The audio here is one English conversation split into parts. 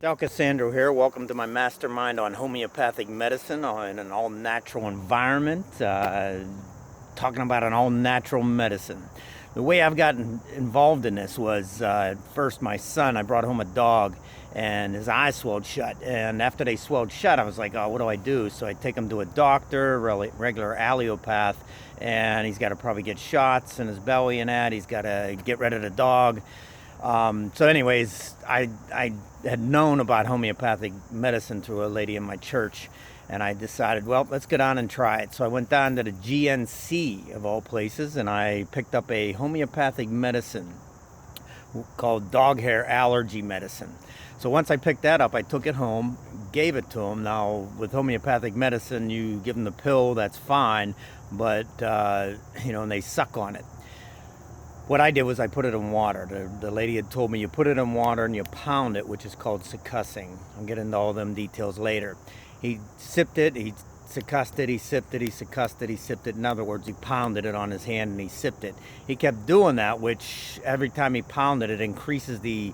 Dal Cassandro here. Welcome to my mastermind on homeopathic medicine in an all-natural environment. Talking about an all-natural medicine. The way I've gotten involved in this was first my son, I brought home a dog and his eyes swelled shut. And after they swelled shut, I was like, oh, what do I do? So I take him to a doctor, regular allopath, and he's got to probably get shots in his belly and that. He's got to get rid of the dog. So anyways, I had known about homeopathic medicine through a lady in my church, and I decided, well, let's go down and try it. So I went down to the GNC of all places, and I picked up a homeopathic medicine called dog hair allergy medicine. So once I picked that up, I took it home, gave it to him. Now, with homeopathic medicine, you give them the pill, that's fine, but, and they suck on it. What I did was I put it in water. The lady had told me you put it in water and you pound it, which is called succussing. I'll get into all them details later. He sipped it, he succussed it, he sipped it, he succussed it, he sipped it. In other words, he pounded it on his hand and he sipped it. He kept doing that, which every time he pounded it increases the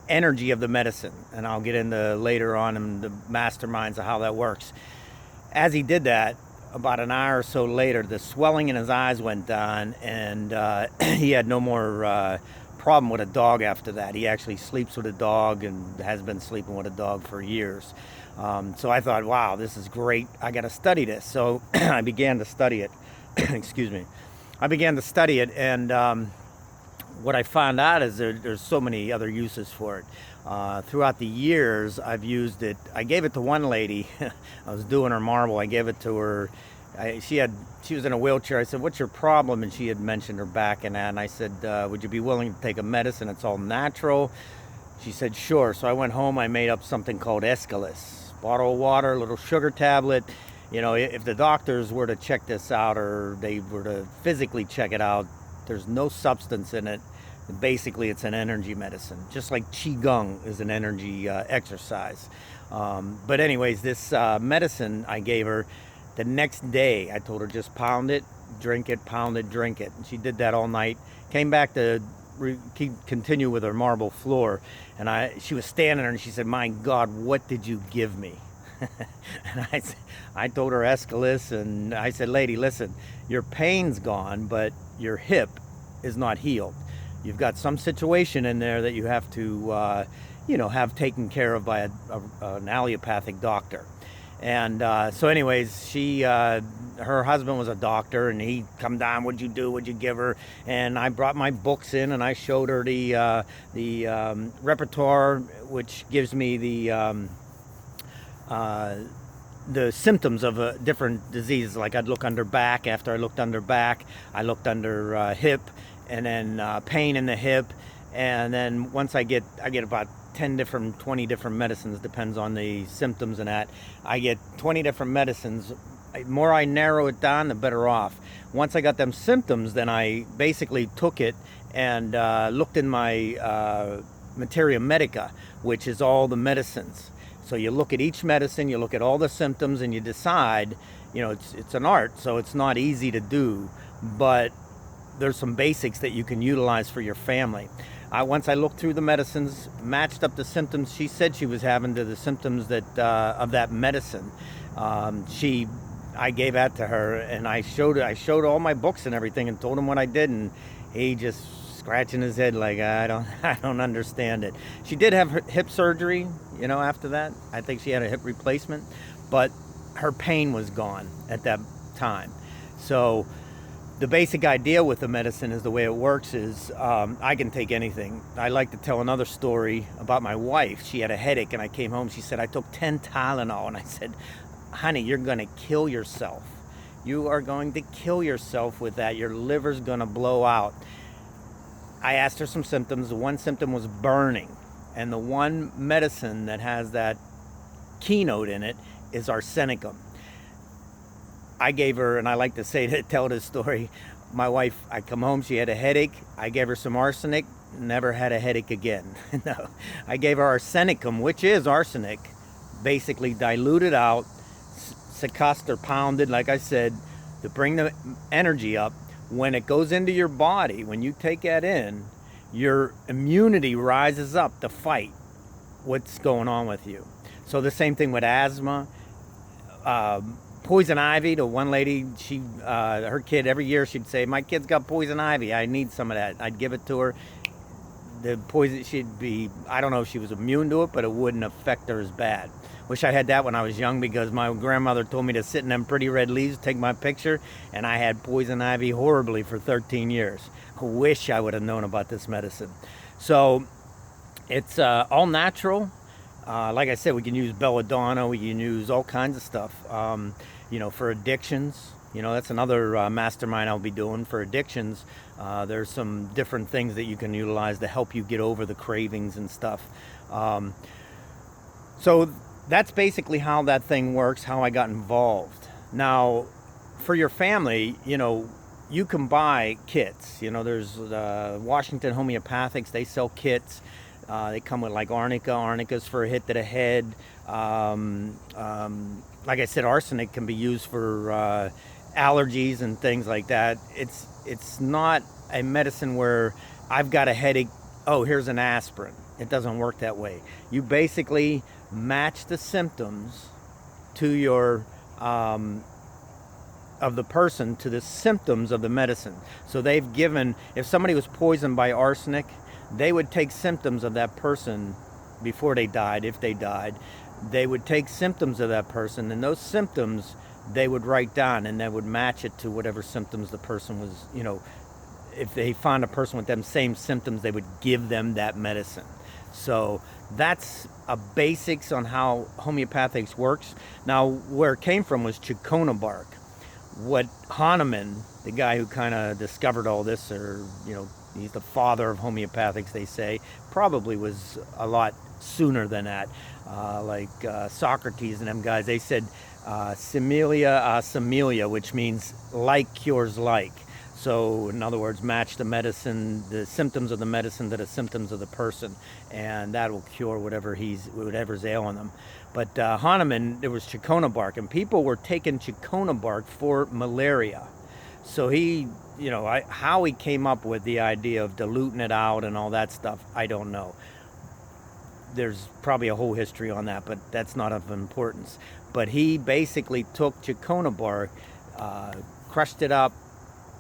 energy of the medicine. And I'll get into later on in the masterminds of how that works. As he did that, about an hour or so later, the swelling in his eyes went down, and he had no more problem with a dog after that. He actually sleeps with a dog and has been sleeping with a dog for years. So I thought, wow, this is great. I got to study this. So I began to study it. Excuse me. I began to study it, and what I found out is there's so many other uses for it. Throughout the years, I've used it. I gave it to one lady. I was doing her marble. I gave it to her. She was in a wheelchair. I said, "What's your problem?" And she had mentioned her back and that. And I said, "Would you be willing to take a medicine? It's all natural." She said, "Sure." So I went home. I made up something called Escalus. Bottle of water, a little sugar tablet. If the doctors were to check this out or they were to physically check it out, there's no substance in it. Basically, it's an energy medicine, just like Qigong is an energy exercise. But anyways, this medicine I gave her, the next day I told her just pound it, drink it, pound it, drink it. And she did that all night. Came back to continue with her marble floor, and she was standing there and she said, "My God, what did you give me?" And I told her Escalus, and I said, "Lady, listen, your pain's gone, but your hip is not healed. You've got some situation in there that you have to, have taken care of by an allopathic doctor." And so anyways, her husband was a doctor, and he come down, "What'd you do? What'd you give her?" And I brought my books in, and I showed her the repertoire, which gives me the symptoms of different diseases. Like I'd look under back. After I looked under back, I looked under hip, and then pain in the hip, and then once I get about 20 different medicines, depends on the symptoms and that. I get 20 different medicines. The more I narrow it down, the better off. Once I got them symptoms, then I basically took it and looked in my materia medica, which is all the medicines. So you look at each medicine, you look at all the symptoms, and you decide, it's an art, so it's not easy to do, but there's some basics that you can utilize for your family. Once I looked through the medicines, matched up the symptoms she said she was having to the symptoms that of that medicine. I gave that to her, and I showed all my books and everything, and told him what I did, and he just scratching his head like, I don't understand it. She did have hip surgery, after that. I think she had a hip replacement, but her pain was gone at that time. So the basic idea with the medicine is the way it works is I can take anything. I like to tell another story about my wife. She had a headache, and I came home. She said, "I took 10 Tylenol." And I said, "Honey, you're going to kill yourself. You are going to kill yourself with that. Your liver's going to blow out." I asked her some symptoms. The one symptom was burning. And the one medicine that has that keynote in it is arsenicum. I gave her, and I like to tell this story, my wife, I come home, she had a headache. I gave her some arsenic, never had a headache again. No, I gave her arsenicum, which is arsenic, basically diluted out, succussed or pounded, like I said, to bring the energy up. When it goes into your body, when you take that in, your immunity rises up to fight. what's going on with you. So the same thing with asthma. Poison ivy, to one lady, her kid, every year she'd say, my kid's got poison ivy, I need some of that. I'd give it to her. The poison, I don't know if she was immune to it, but it wouldn't affect her as bad. Wish I had that when I was young, because my grandmother told me to sit in them pretty red leaves, take my picture, and I had poison ivy horribly for 13 years. I wish I would have known about this medicine. So it's all natural. Like I said, we can use belladonna, we can use all kinds of stuff, for addictions. That's another mastermind I'll be doing for addictions. There's some different things that you can utilize to help you get over the cravings and stuff. So that's basically how that thing works, how I got involved. Now, for your family, you can buy kits. There's Washington Homeopathics, they sell kits. They come with like arnica. Arnica's for a hit to the head. Like I said, arsenic can be used for allergies and things like that. It's not a medicine where I've got a headache, oh, here's an aspirin. It doesn't work that way. You basically match the symptoms to your of the person to the symptoms of the medicine. So they've given, if somebody was poisoned by arsenic, they would take symptoms of that person before they died. If they died, they would take symptoms of that person, and those symptoms they would write down, and they would match it to whatever symptoms the person was, if they found a person with them same symptoms, they would give them that medicine. So that's a basics on how homeopathics works. Now, where it came from was Chicona bark. What Hahnemann, the guy who kind of discovered all this, or he's the father of homeopathics, they say, probably was a lot sooner than that. Like Socrates and them guys, they said similia a similia, which means like cures like. So in other words, match the medicine, the symptoms of the medicine to the symptoms of the person, and that will cure whatever's ailing them. But Hahnemann, there was Chicona bark, and people were taking Chicona bark for malaria. So he, how he came up with the idea of diluting it out and all that stuff, I don't know. There's probably a whole history on that, but that's not of importance. But he basically took Chicona bark, crushed it up,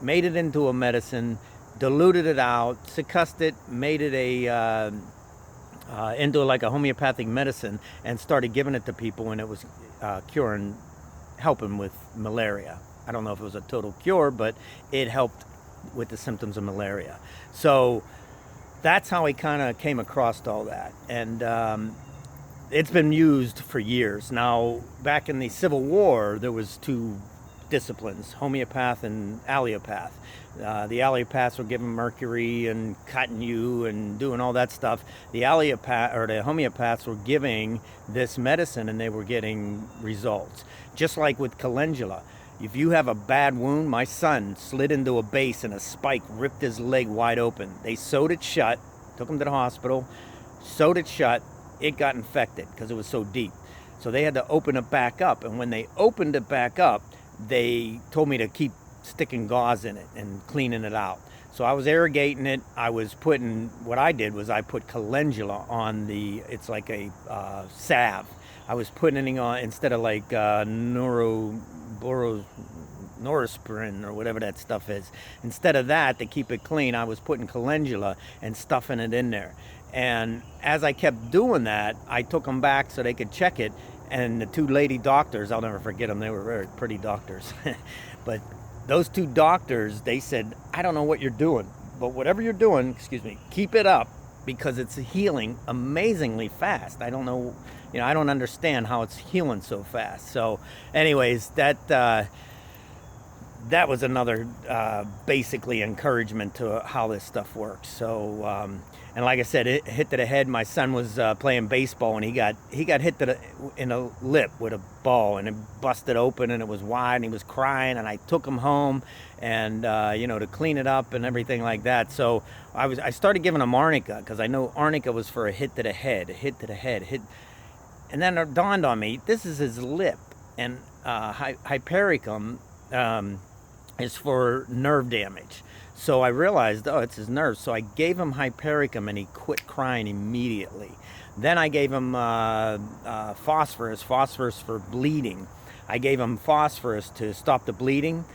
made it into a medicine, diluted it out, succussed it, made it into like a homeopathic medicine, and started giving it to people, and it was helping with malaria. I don't know if it was a total cure, but it helped with the symptoms of malaria. So that's how he kind of came across all that. And it's been used for years. Now, back in the Civil War, there was two disciplines, homeopath and allopath. The allopaths were giving mercury and cutting you and doing all that stuff. The homeopaths were giving this medicine, and they were getting results. Just like with calendula. If you have a bad wound, my son slid into a base and a spike ripped his leg wide open. They sewed it shut, took him to the hospital, sewed it shut. It got infected because it was so deep. So they had to open it back up. And when they opened it back up, they told me to keep sticking gauze in it and cleaning it out. So I was irrigating it. What I did was I put calendula on it's like a salve. I was putting it on, instead of like norospirin or whatever that stuff is. Instead of that, to keep it clean, I was putting calendula and stuffing it in there. And as I kept doing that, I took them back so they could check it. And the two lady doctors, I'll never forget them, they were very pretty doctors. But those two doctors, they said, I don't know what you're doing, but whatever you're doing, keep it up, because it's healing amazingly fast. I don't know, I don't understand how it's healing so fast. So anyways, that was another basically encouragement to how this stuff works. So and like I said, it hit to the head. My son was playing baseball, and he got hit in the lip with a ball, and it busted open, and it was wide, and he was crying, and I took him home, and to clean it up and everything like that. So I started giving him arnica, because I know arnica was for a hit to the head, and then it dawned on me, this is his lip, and hypericum. is for nerve damage. So I realized, oh, it's his nerves. So I gave him hypericum, and he quit crying immediately. Then I gave him phosphorus for bleeding. I gave him phosphorus to stop the bleeding.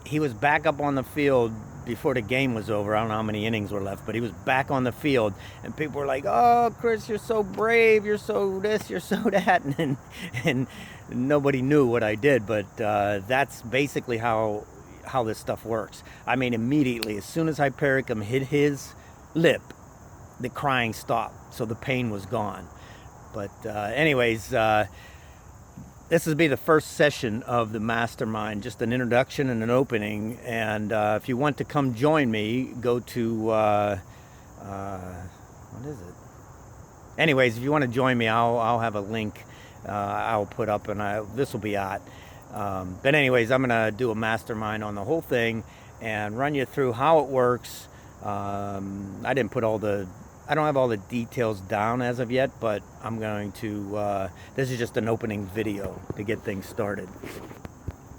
He was back up on the field before the game was over. I don't know how many innings were left, but he was back on the field, and people were like, "Oh, Chris, you're so brave. You're so this. You're so that," and nobody knew what I did. But that's basically how this stuff works. I mean, immediately, as soon as hypericum hit his lip, the crying stopped, so the pain was gone. But anyways, this will be the first session of the mastermind, just an introduction and an opening. And if you want to come join me, go to what is it? Anyways, if you want to join me, I'll have a link I'll put up, and this will be out. But anyways, I'm gonna do a mastermind on the whole thing and run you through how it works. I don't have all the details down as of yet, but I'm going to, this is just an opening video to get things started.